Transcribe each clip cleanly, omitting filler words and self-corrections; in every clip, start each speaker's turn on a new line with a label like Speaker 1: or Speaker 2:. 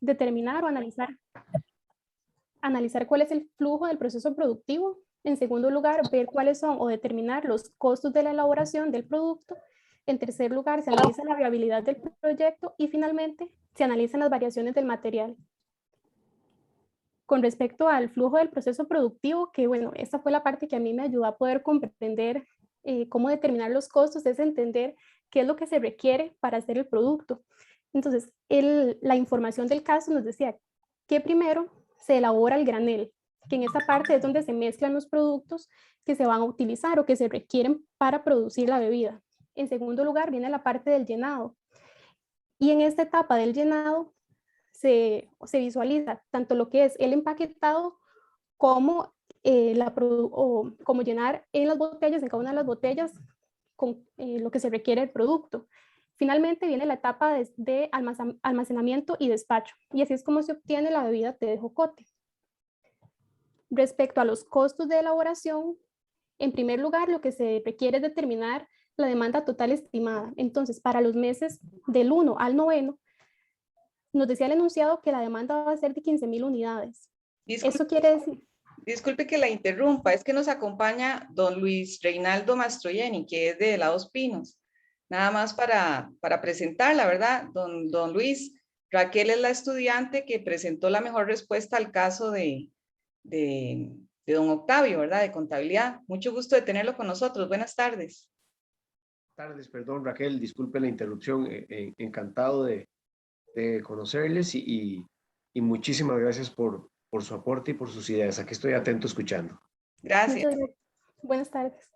Speaker 1: determinar o analizar cuál es el flujo del proceso productivo. En segundo lugar, ver cuáles son o determinar los costos de la elaboración del producto. En tercer lugar, se analiza la viabilidad del proyecto y finalmente se analizan las variaciones del material. Con respecto al flujo del proceso productivo, que bueno, esta fue la parte que a mí me ayudó a poder comprender cómo determinar los costos, es entender qué es lo que se requiere para hacer el producto. Entonces, la información del caso nos decía que primero se elabora el granel, que en esta parte es donde se mezclan los productos que se van a utilizar o que se requieren para producir la bebida. En segundo lugar, viene la parte del llenado. Y en esta etapa del llenado se visualiza tanto lo que es el empaquetado como, como llenar en las botellas, en cada una de las botellas, con lo que se requiere el producto. Finalmente viene la etapa de almacenamiento y despacho, y así es como se obtiene la bebida té de jocote. Respecto a los costos de elaboración, en primer lugar, lo que se requiere es determinar la demanda total estimada. Entonces, para los meses del 1 al 9, nos decía el enunciado que la demanda va a ser de 15,000 unidades. Eso quiere decir...
Speaker 2: Disculpe que la interrumpa, es que nos acompaña don Luis Reinaldo Mastroianni, que es de Helados Pinos. Nada más para presentarla, ¿verdad? Don Luis, Raquel es la estudiante que presentó la mejor respuesta al caso de don Octavio, ¿verdad? De contabilidad. Mucho gusto de tenerlo con nosotros. Buenas tardes.
Speaker 3: Buenas tardes, perdón Raquel, disculpe la interrupción. Encantado de conocerles y muchísimas gracias por su aporte y por sus ideas. Aquí estoy atento escuchando.
Speaker 2: Gracias.
Speaker 1: Buenas tardes.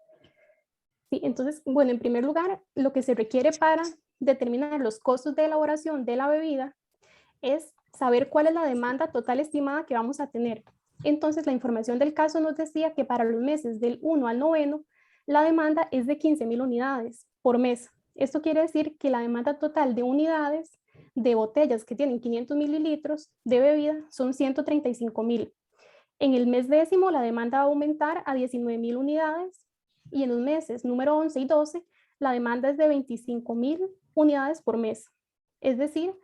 Speaker 1: Sí, entonces, bueno, en primer lugar, lo que se requiere para determinar los costos de elaboración de la bebida es saber cuál es la demanda total estimada que vamos a tener. Entonces, la información del caso nos decía que para los meses del 1 al 9, la demanda es de 15,000 unidades por mes. Esto quiere decir que la demanda total de unidades de botellas que tienen 500 mililitros de bebida son 135,000. En el mes décimo, la demanda va a aumentar a 19,000 unidades y en los meses número 11 y 12, la demanda es de 25,000 unidades por mes, es decir,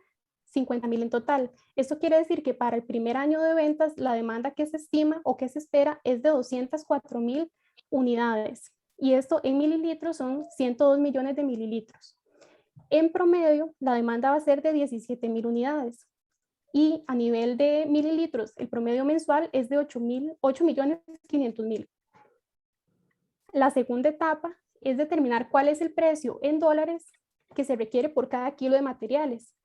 Speaker 1: 50,000 en total. Esto quiere decir que para el primer año de ventas, la demanda que se estima o que se espera es de 204,000 unidades. Y esto en mililitros son 102 millones de mililitros. En promedio, la demanda va a ser de 17,000 unidades. Y a nivel de mililitros, el promedio mensual es de 8,500,000. La segunda etapa es determinar cuál es el precio en dólares que se requiere por cada kilo de materiales.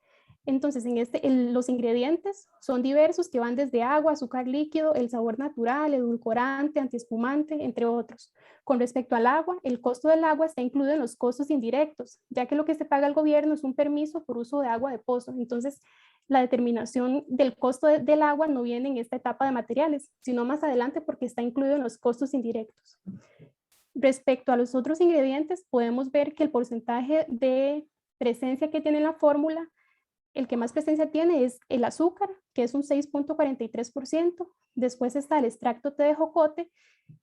Speaker 1: Entonces, los ingredientes son diversos que van desde agua, azúcar líquido, el sabor natural, edulcorante, antiespumante, entre otros. Con respecto al agua, el costo del agua está incluido en los costos indirectos, ya que lo que se paga al gobierno es un permiso por uso de agua de pozo. Entonces, la determinación del costo del agua no viene en esta etapa de materiales, sino más adelante porque está incluido en los costos indirectos. Respecto a los otros ingredientes, podemos ver que el porcentaje de presencia que tiene la fórmula, el que más presencia tiene es el azúcar, que es un 6,43%. Después está el extracto té de jocote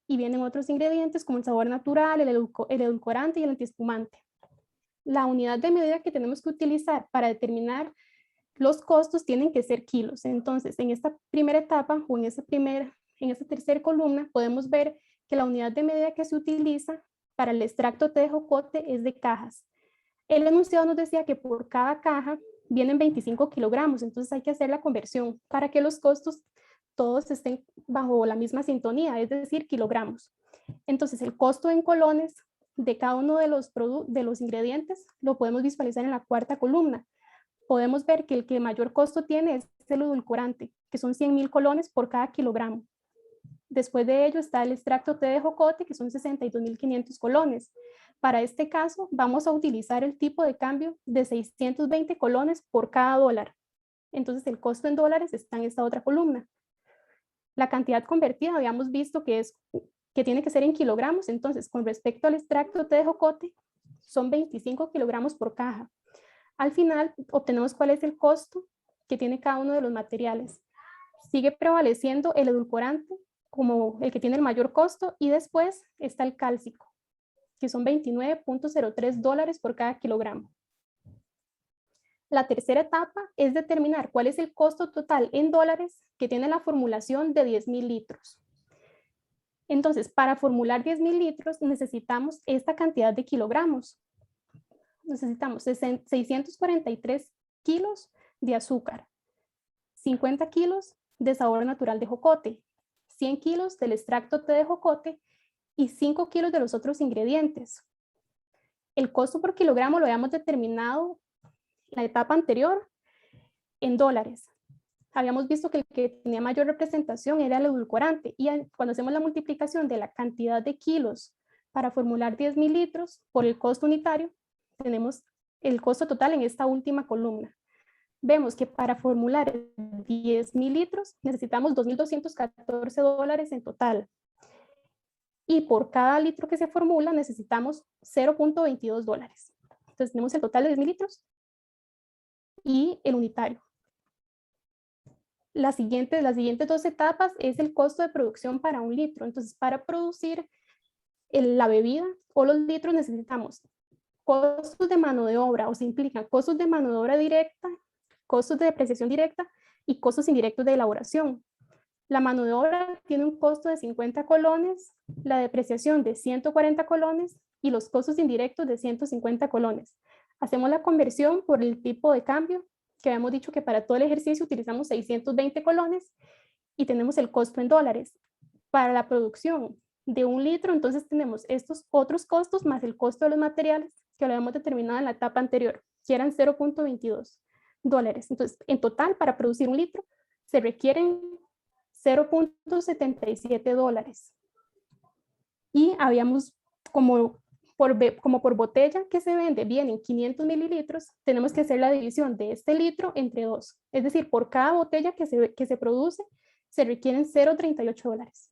Speaker 1: y vienen otros ingredientes como el sabor natural, el edulcorante y el antiespumante. La unidad de medida que tenemos que utilizar para determinar los costos tienen que ser kilos. Entonces, en esta primera etapa o en esta tercera columna podemos ver que la unidad de medida que se utiliza para el extracto té de jocote es de cajas. El enunciado nos decía que por cada caja vienen 25 kilogramos, entonces hay que hacer la conversión para que los costos todos estén bajo la misma sintonía, es decir, kilogramos. Entonces el costo en colones de cada uno de los ingredientes lo podemos visualizar en la cuarta columna. Podemos ver que el que mayor costo tiene es el edulcorante, que son 100,000 colones por cada kilogramo. Después de ello está el extracto té de jocote, que son 62,500 colones. Para este caso, vamos a utilizar el tipo de cambio de 620 colones por cada dólar. Entonces, el costo en dólares está en esta otra columna. La cantidad convertida habíamos visto que tiene que ser en kilogramos. Entonces, con respecto al extracto té de jocote, son 25 kilogramos por caja. Al final, obtenemos cuál es el costo que tiene cada uno de los materiales. Sigue prevaleciendo el edulcorante como el que tiene el mayor costo y después está el cálcico, que son 29,03 dólares por cada kilogramo. La tercera etapa es determinar cuál es el costo total en dólares que tiene la formulación de 10,000 litros. Entonces, para formular 10,000 litros necesitamos esta cantidad de kilogramos. Necesitamos 643 kilos de azúcar, 50 kilos de sabor natural de jocote, 100 kilos del extracto té de jocote y 5 kilos de los otros ingredientes. El costo por kilogramo lo habíamos determinado en la etapa anterior en dólares. Habíamos visto que el que tenía mayor representación era el edulcorante y cuando hacemos la multiplicación de la cantidad de kilos para formular 10,000 litros por el costo unitario, tenemos el costo total en esta última columna. Vemos que para formular 10,000 litros necesitamos $2,214 en total. Y por cada litro que se formula necesitamos $0.22. Entonces tenemos el total de 10,000 litros y el unitario. Las siguientes 2 etapas es el costo de producción para 1 litro. Entonces, para producir la bebida o los litros necesitamos costos de mano de obra, o se implican costos de mano de obra directa, costos de depreciación directa y costos indirectos de elaboración. La mano de obra tiene un costo de 50 colones, la depreciación de 140 colones y los costos indirectos de 150 colones. Hacemos la conversión por el tipo de cambio, que habíamos dicho que para todo el ejercicio utilizamos 620 colones y tenemos el costo en dólares. Para la producción de 1 litro, entonces tenemos estos otros costos más el costo de los materiales que lo habíamos determinado en la etapa anterior, que eran $0.22. Entonces, en total, para producir 1 litro, se requieren $0.77. Y habíamos como por botella que se vende bien en 500 mililitros, tenemos que hacer la división de este litro entre 2. Es decir, por cada botella que se produce, se requieren $0.38.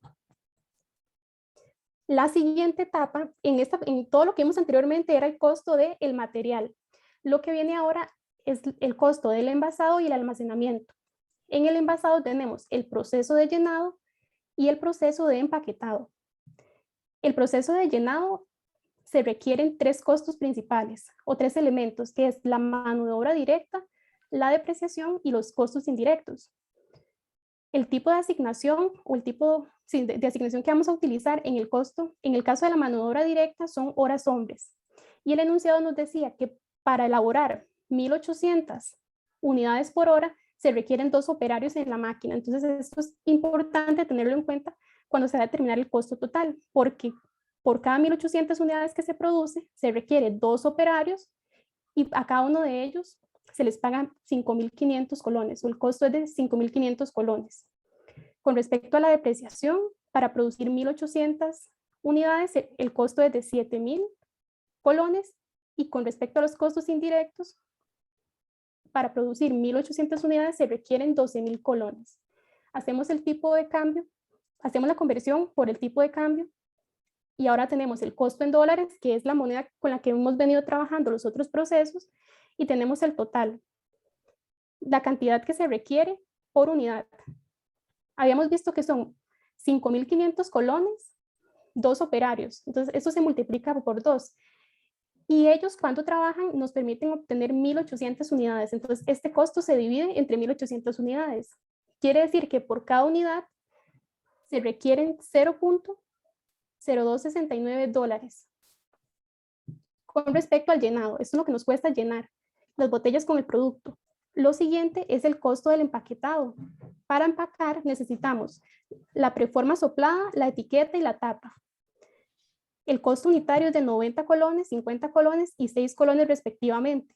Speaker 1: La siguiente etapa, en todo lo que vimos anteriormente, era el costo del material. Lo que viene ahora es el costo del envasado y el almacenamiento. En el envasado tenemos el proceso de llenado y el proceso de empaquetado. El proceso de llenado se requieren 3 costos principales o 3 elementos, que es la mano de obra directa, la depreciación y los costos indirectos. El tipo de asignación o el tipo de asignación que vamos a utilizar en el costo, en el caso de la mano de obra directa, son horas hombres. Y el enunciado nos decía que para elaborar 1,800 unidades por hora se requieren 2 operarios en la máquina. Entonces esto es importante tenerlo en cuenta cuando se va a determinar el costo total, porque por cada 1,800 unidades que se produce, se requiere 2 operarios y a cada uno de ellos se les pagan 5,500 colones, o el costo es de 5,500 colones. Con respecto a la depreciación, para producir 1,800 unidades, el costo es de 7,000 colones, y con respecto a los costos indirectos, para producir 1,800 unidades se requieren 12,000 colones. Hacemos el tipo de cambio, hacemos la conversión por el tipo de cambio, y ahora tenemos el costo en dólares, que es la moneda con la que hemos venido trabajando los otros procesos, y tenemos el total, la cantidad que se requiere por unidad. Habíamos visto que son 5,500 colones, 2 operarios, entonces esto se multiplica por 2. Y ellos cuando trabajan nos permiten obtener 1,800 unidades, entonces este costo se divide entre 1,800 unidades. Quiere decir que por cada unidad se requieren $0.0269. Con respecto al llenado, esto es lo que nos cuesta llenar las botellas con el producto. Lo siguiente es el costo del empaquetado. Para empacar necesitamos la preforma soplada, la etiqueta y la tapa. El costo unitario es de 90 colones, 50 colones y 6 colones respectivamente.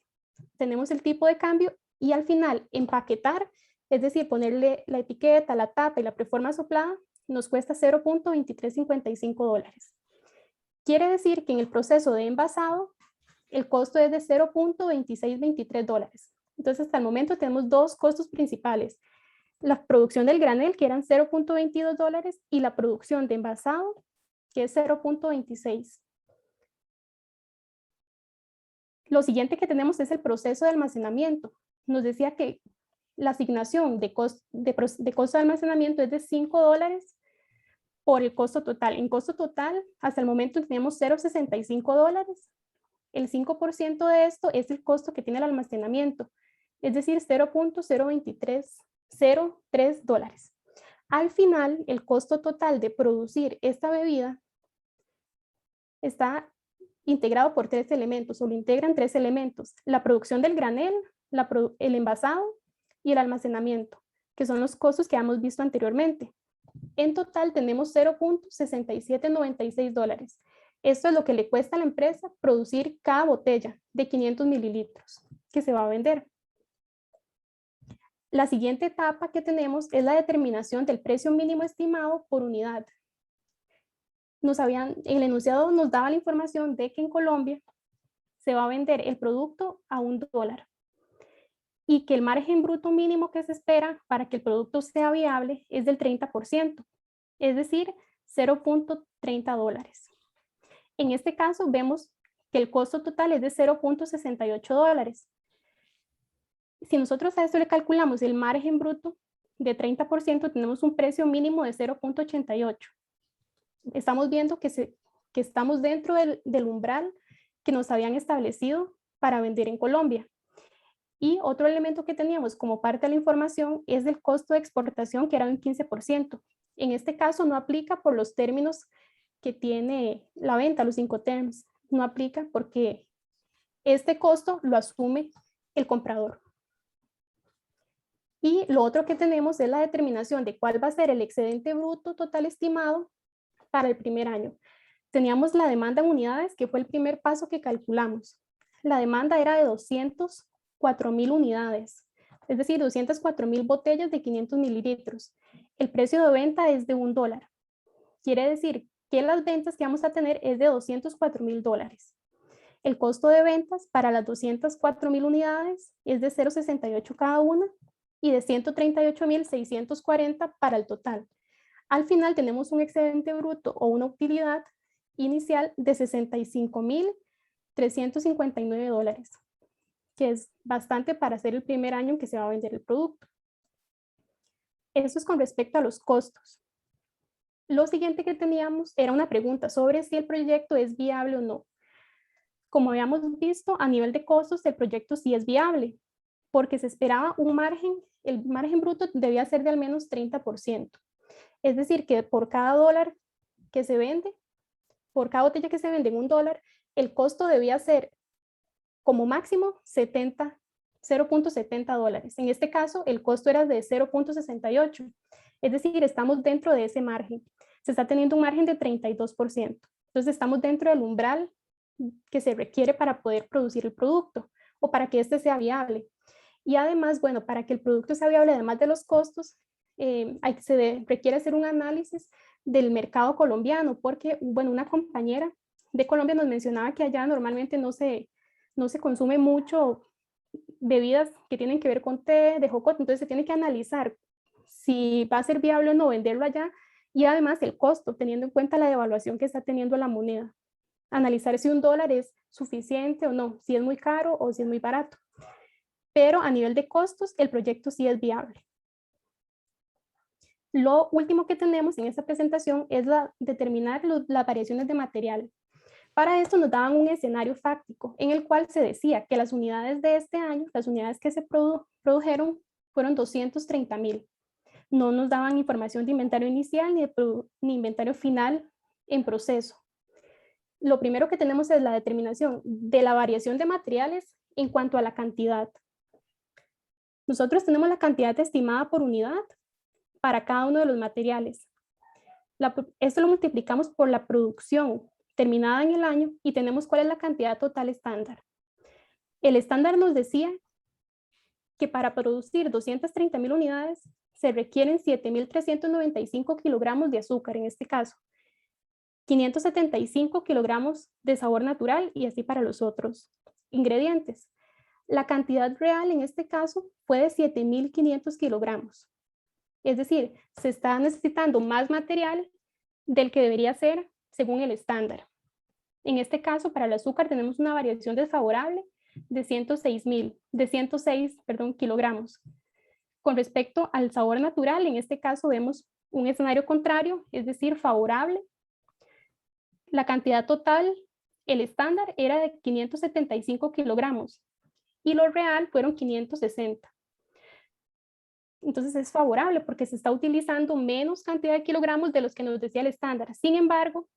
Speaker 1: Tenemos el tipo de cambio y al final empaquetar, es decir, ponerle la etiqueta, la tapa y la preforma soplada, nos cuesta $0.2355. Quiere decir que en el proceso de envasado, el costo es de $0.2623. Entonces, hasta el momento tenemos 2 costos principales. La producción del granel, que eran $0.22, y la producción de envasado, que es 0.26. Lo siguiente que tenemos es el proceso de almacenamiento. Nos decía que la asignación de costo de almacenamiento es de $5 por el costo total. En costo total, hasta el momento tenemos $0.65. El 5% de esto es el costo que tiene el almacenamiento. es decir, $0.03 Al final, el costo total de producir esta bebida está integrado por 3 elementos, o lo integran 3 elementos: la producción del granel, el envasado y el almacenamiento, que son los costos que hemos visto anteriormente. En total tenemos $0.6796. Esto es lo que le cuesta a la empresa producir cada botella de 500 mililitros que se va a vender. La siguiente etapa que tenemos es la determinación del precio mínimo estimado por unidad. El enunciado nos daba la información de que en Colombia se va a vender el producto a $1 y que el margen bruto mínimo que se espera para que el producto sea viable es del 30%, es decir, $0.30. En este caso vemos que el costo total es de $0.68. Si nosotros a esto le calculamos el margen bruto de 30%, tenemos un precio mínimo de 0.88. Estamos viendo que estamos dentro del umbral que nos habían establecido para vender en Colombia. Y otro elemento que teníamos como parte de la información es el costo de exportación, que era un 15%. En este caso no aplica por los términos que tiene la venta, los Incoterms. No aplica porque este costo lo asume el comprador. Y lo otro que tenemos es la determinación de cuál va a ser el excedente bruto total estimado para el primer año. Teníamos la demanda en unidades, que fue el primer paso que calculamos. La demanda era de 204,000 unidades, es decir, 204,000 botellas de 500 mililitros. El precio de venta es de $1. Quiere decir que las ventas que vamos a tener es de $204,000. El costo de ventas para las 204,000 unidades es de 0.68 cada una y de 138,640 para el total. Al final tenemos un excedente bruto o una utilidad inicial de $60,359, que es bastante para ser el primer año en que se va a vender el producto. Eso es con respecto a los costos. Lo siguiente que teníamos era una pregunta sobre si el proyecto es viable o no. Como habíamos visto, a nivel de costos, el proyecto sí es viable, porque se esperaba un margen, el margen bruto debía ser de al menos 30%. Es decir, que por cada dólar que se vende, por cada botella que se vende en $1, el costo debía ser como máximo $0.70. En este caso, el costo era de 0.68. Es decir, estamos dentro de ese margen. Se está teniendo un margen de 32%. Entonces, estamos dentro del umbral que se requiere para poder producir el producto o para que este sea viable. Y además, bueno, para que el producto sea viable, además de los costos, se requiere hacer un análisis del mercado colombiano, porque, bueno, una compañera de Colombia nos mencionaba que allá normalmente no se consume mucho bebidas que tienen que ver con té de jocote, entonces se tiene que analizar si va a ser viable o no venderlo allá, y además el costo, teniendo en cuenta la devaluación que está teniendo la moneda. Analizar si $1 es suficiente o no, si es muy caro o si es muy barato. Pero a nivel de costos, el proyecto sí es viable. Lo último que tenemos en esta presentación es determinar las variaciones de material. Para esto nos daban un escenario fáctico en el cual se decía que las unidades de este año, las unidades que se produjeron, fueron 230,000. No nos daban información de inventario inicial ni inventario final en proceso. Lo primero que tenemos es la determinación de la variación de materiales en cuanto a la cantidad. Nosotros tenemos la cantidad estimada por unidad para cada uno de los materiales. Esto lo multiplicamos por la producción terminada en el año y tenemos cuál es la cantidad total estándar. El estándar nos decía que para producir 230,000 unidades se requieren 7,395 kilogramos de azúcar, en este caso, 575 kilogramos de sabor natural y así para los otros ingredientes. La cantidad real en este caso fue de 7,500 kilogramos. Es decir, se está necesitando más material del que debería ser según el estándar. En este caso, para el azúcar tenemos una variación desfavorable de 106 kilogramos. Con respecto al sabor natural, en este caso vemos un escenario contrario, es decir, favorable. La cantidad total, el estándar, era de 575 kilogramos y lo real fueron 560. Entonces es favorable porque se está utilizando menos cantidad de kilogramos de los que nos decía el estándar. Sin embargo,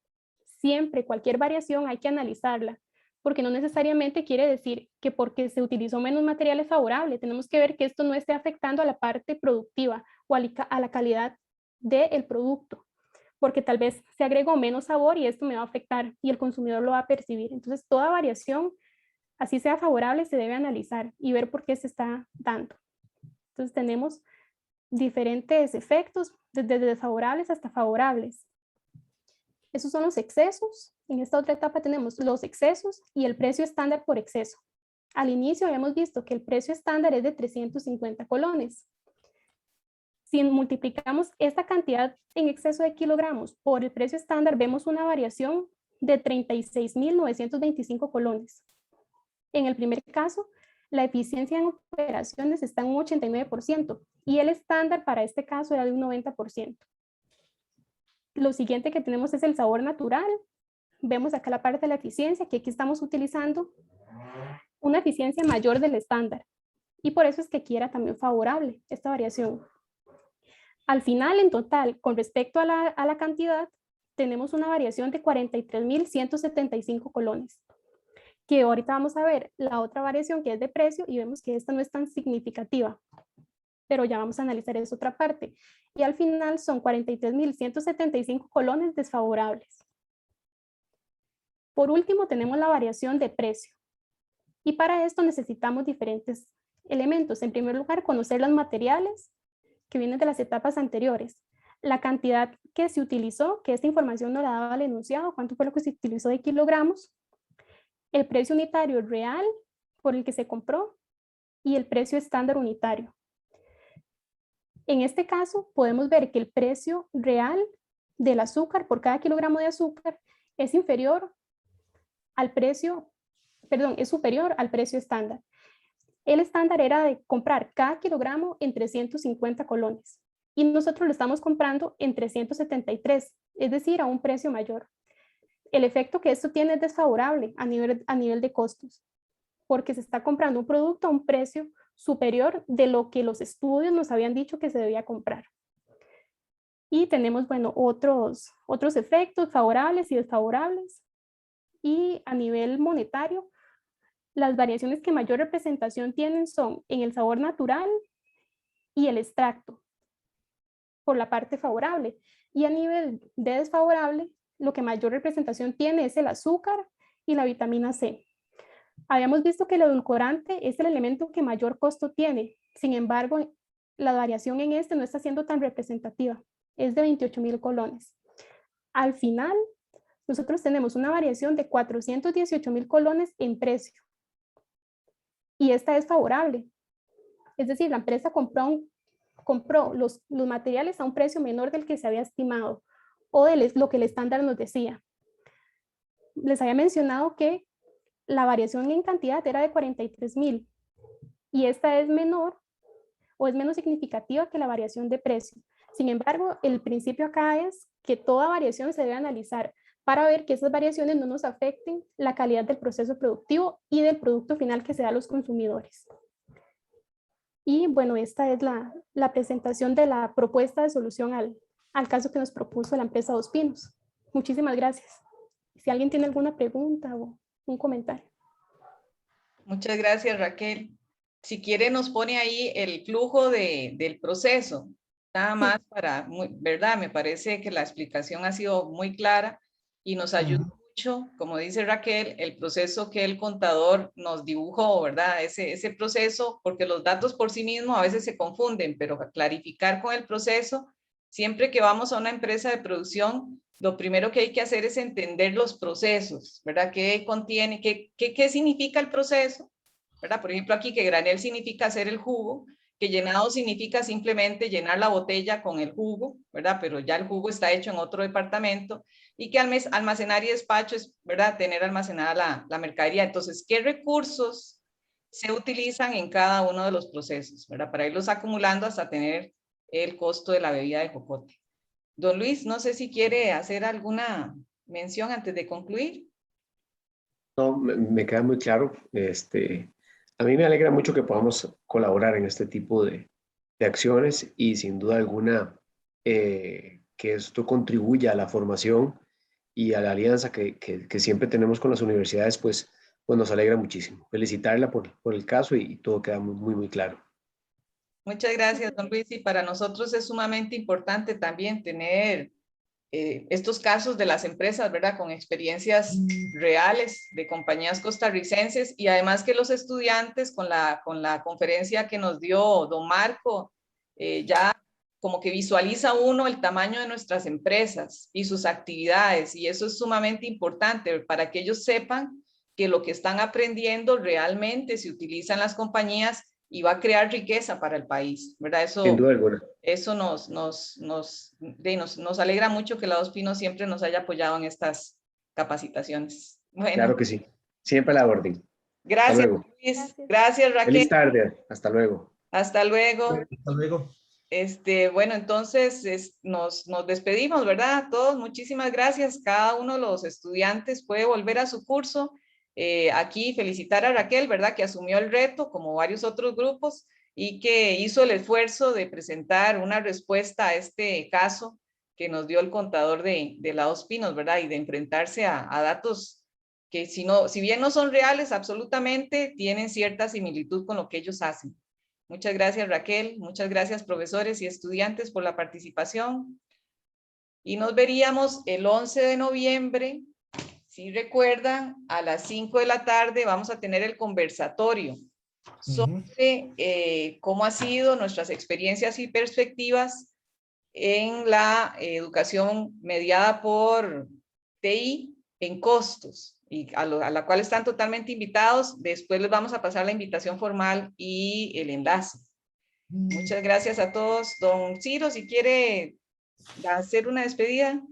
Speaker 1: siempre cualquier variación hay que analizarla, porque no necesariamente quiere decir que porque se utilizó menos material es favorable. Tenemos que ver que esto no esté afectando a la parte productiva o a la calidad del producto, porque tal vez se agregó menos sabor y esto me va a afectar y el consumidor lo va a percibir. Entonces toda variación, así sea favorable, se debe analizar y ver por qué se está dando. Entonces tenemos diferentes efectos, desde desfavorables hasta favorables. Esos son los excesos. En esta otra etapa tenemos los excesos y el precio estándar por exceso. Al inicio habíamos visto que el precio estándar es de 350 colones. Si multiplicamos esta cantidad en exceso de kilogramos por el precio estándar, vemos una variación de 36.925 colones. En el primer caso, la eficiencia en operaciones está en un 89% y el estándar para este caso era de un 90%. Lo siguiente que tenemos es el sabor natural. Vemos acá la parte de la eficiencia, que aquí estamos utilizando una eficiencia mayor del estándar. Y por eso es que aquí era también favorable esta variación. Al final, en total, con respecto a la cantidad, tenemos una variación de 43.175 colones. Que ahorita vamos a ver la otra variación que es de precio y vemos que esta no es tan significativa. Pero ya vamos a analizar esa otra parte. Y al final son 43.175 colones desfavorables. Por último, tenemos la variación de precio. Y para esto necesitamos diferentes elementos. En primer lugar, conocer los materiales que vienen de las etapas anteriores. La cantidad que se utilizó, que esta información nos la daba el enunciado, cuánto fue lo que se utilizó de kilogramos, el precio unitario real por el que se compró y el precio estándar unitario. En este caso, podemos ver que el precio real del azúcar por cada kilogramo de azúcar es inferior al precio, perdón, es superior al precio estándar. El estándar era de comprar cada kilogramo en 350 colones y nosotros lo estamos comprando en 373, es decir, a un precio mayor. El efecto que esto tiene es desfavorable a nivel de costos, porque se está comprando un producto a un precio superior de lo que los estudios nos habían dicho que se debía comprar. Y tenemos, bueno, otros efectos favorables y desfavorables. Y a nivel monetario, las variaciones que mayor representación tienen son en el sabor natural y el extracto, por la parte favorable. Y a nivel de desfavorable, lo que mayor representación tiene es el azúcar y la vitamina C. Habíamos visto que el edulcorante es el elemento que mayor costo tiene. Sin embargo, la variación en este no está siendo tan representativa. Es de 28.000 colones. Al final, nosotros tenemos una variación de 418.000 colones en precio. Y esta es favorable. Es decir, la empresa compró los materiales a un precio menor del que se había estimado o de lo que el estándar nos decía. Les había mencionado que la variación en cantidad era de 43.000 y esta es menor o es menos significativa que la variación de precio. Sin embargo, el principio acá es que toda variación se debe analizar para ver que esas variaciones no nos afecten la calidad del proceso productivo y del producto final que se da a los consumidores. Y bueno, esta es la presentación de la propuesta de solución al caso que nos propuso la empresa Dos Pinos. Muchísimas gracias. Si alguien tiene alguna pregunta o un comentario.
Speaker 2: Muchas gracias, Raquel. Si quiere, nos pone ahí el flujo del proceso. Nada más para, ¿verdad? Me parece que la explicación ha sido muy clara y nos ayuda mucho, como dice Raquel, el proceso que el contador nos dibujó, ¿verdad? Ese proceso, porque los datos por sí mismos a veces se confunden, pero clarificar con el proceso, siempre que vamos a una empresa de producción, lo primero que hay que hacer es entender los procesos, ¿verdad? ¿Qué contiene? ¿Qué significa el proceso? ¿Verdad? Por ejemplo, aquí que granel significa hacer el jugo, que llenado significa simplemente llenar la botella con el jugo, ¿verdad? Pero ya el jugo está hecho en otro departamento, y que almacenar y despacho es, ¿verdad? Tener almacenada la mercadería. Entonces, ¿qué recursos se utilizan en cada uno de los procesos, ¿verdad? Para irlos acumulando hasta tener el costo de la bebida de jocote. Don Luis, no sé si quiere hacer alguna mención antes de concluir.
Speaker 3: No, me queda muy claro. A mí me alegra mucho que podamos colaborar en este tipo de acciones y sin duda alguna que esto contribuya a la formación y a la alianza que siempre tenemos con las universidades, pues nos alegra muchísimo. Felicitarla por el caso y todo queda muy, muy claro.
Speaker 2: Muchas gracias, don Luis. Y para nosotros es sumamente importante también tener estos casos de las empresas, ¿verdad? Con experiencias reales de compañías costarricenses y además que los estudiantes con la conferencia que nos dio don Marco, ya como que visualiza uno el tamaño de nuestras empresas y sus actividades y eso es sumamente importante para que ellos sepan que lo que están aprendiendo realmente se utiliza en las compañías y va a crear riqueza para el país, ¿verdad?
Speaker 3: Sin duda alguna.
Speaker 2: Eso nos alegra mucho que la Dos Pinos siempre nos haya apoyado en estas capacitaciones. Bueno,
Speaker 3: claro que sí. Siempre a la orden.
Speaker 2: Gracias,
Speaker 3: Luis.
Speaker 2: Gracias. Gracias, Raquel.
Speaker 3: Feliz tarde. Hasta luego.
Speaker 2: Hasta luego.
Speaker 4: Hasta luego.
Speaker 2: Bueno, entonces nos despedimos, ¿verdad? Todos, muchísimas gracias. Cada uno de los estudiantes puede volver a su curso. Aquí felicitar a Raquel, ¿verdad? Que asumió el reto, como varios otros grupos, y que hizo el esfuerzo de presentar una respuesta a este caso que nos dio el contador de la Dos Pinos, ¿verdad? Y de enfrentarse a datos que si bien no son reales absolutamente, tienen cierta similitud con lo que ellos hacen. Muchas gracias, Raquel. Muchas gracias, profesores y estudiantes, por la participación. Y nos veríamos el 11 de noviembre. Si recuerdan, a las 5 de la tarde vamos a tener el conversatorio sobre cómo han sido nuestras experiencias y perspectivas en la educación mediada por TI en costos, y a la cual están totalmente invitados. Después les vamos a pasar la invitación formal y el enlace. Muchas gracias a todos. Don Ciro, si quiere hacer una despedida.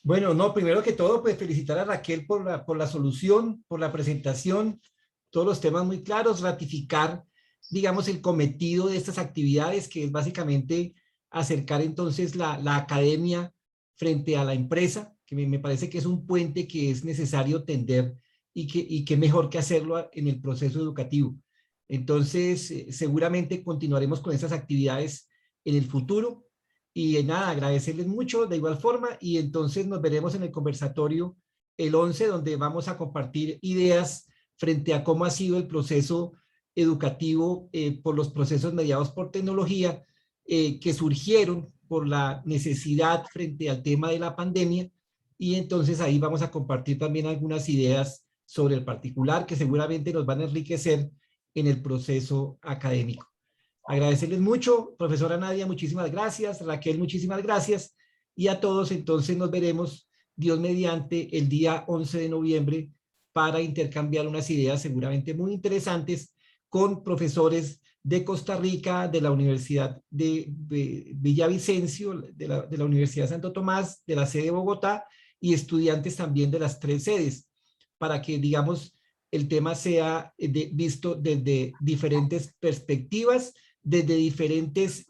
Speaker 4: Bueno, no, primero que todo, pues felicitar a Raquel por la solución, por la presentación, todos los temas muy claros, ratificar, digamos, el cometido de estas actividades, que es básicamente acercar entonces la academia frente a la empresa, que me parece que es un puente que es necesario tender y que mejor que hacerlo en el proceso educativo. Entonces, seguramente continuaremos con estas actividades en el futuro. Y nada, agradecerles mucho de igual forma y entonces nos veremos en el conversatorio el 11, donde vamos a compartir ideas frente a cómo ha sido el proceso educativo por los procesos mediados por tecnología que surgieron por la necesidad frente al tema de la pandemia, y entonces ahí vamos a compartir también algunas ideas sobre el particular que seguramente nos van a enriquecer en el proceso académico. Agradecerles mucho, profesora Nadia, muchísimas gracias, Raquel, muchísimas gracias, y a todos entonces nos veremos, Dios mediante, el día 11 de noviembre para intercambiar unas ideas seguramente muy interesantes con profesores de Costa Rica, de la Universidad de Villavicencio, de la Universidad de Santo Tomás, de la sede de Bogotá, y estudiantes también de las 3 sedes, para que, digamos, el tema sea visto desde diferentes perspectivas, desde diferentes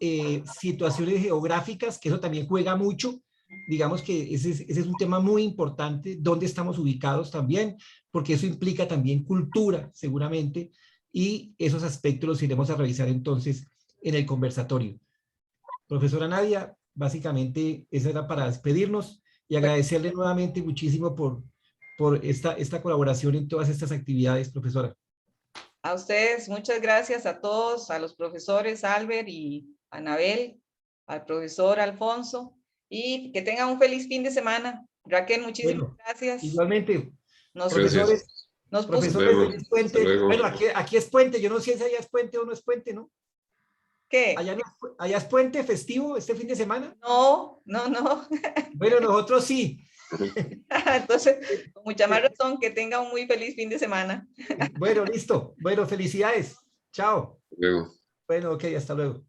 Speaker 4: situaciones geográficas, que eso también juega mucho. Digamos que ese es un tema muy importante, dónde estamos ubicados también, porque eso implica también cultura, seguramente, y esos aspectos los iremos a revisar entonces en el conversatorio. Profesora Nadia, básicamente esa era para despedirnos y agradecerle nuevamente muchísimo por esta colaboración en todas estas actividades, profesora.
Speaker 2: A ustedes, muchas gracias a todos, a los profesores Albert y Anabel, al profesor Alfonso, y que tengan un feliz fin de semana. Raquel, muchísimas gracias.
Speaker 4: Igualmente,
Speaker 2: profesores,
Speaker 4: feliz puente. Bueno, aquí es puente, yo no sé si allá es puente o no es puente, ¿no?
Speaker 2: ¿Qué?
Speaker 4: ¿Allá es puente festivo este fin de semana?
Speaker 2: No.
Speaker 4: Bueno, nosotros sí.
Speaker 2: Entonces, con mucha más razón, que tenga un muy feliz fin de semana.
Speaker 4: Bueno, listo. Bueno, felicidades. Chao.
Speaker 5: Luego.
Speaker 4: Bueno, ok, hasta luego.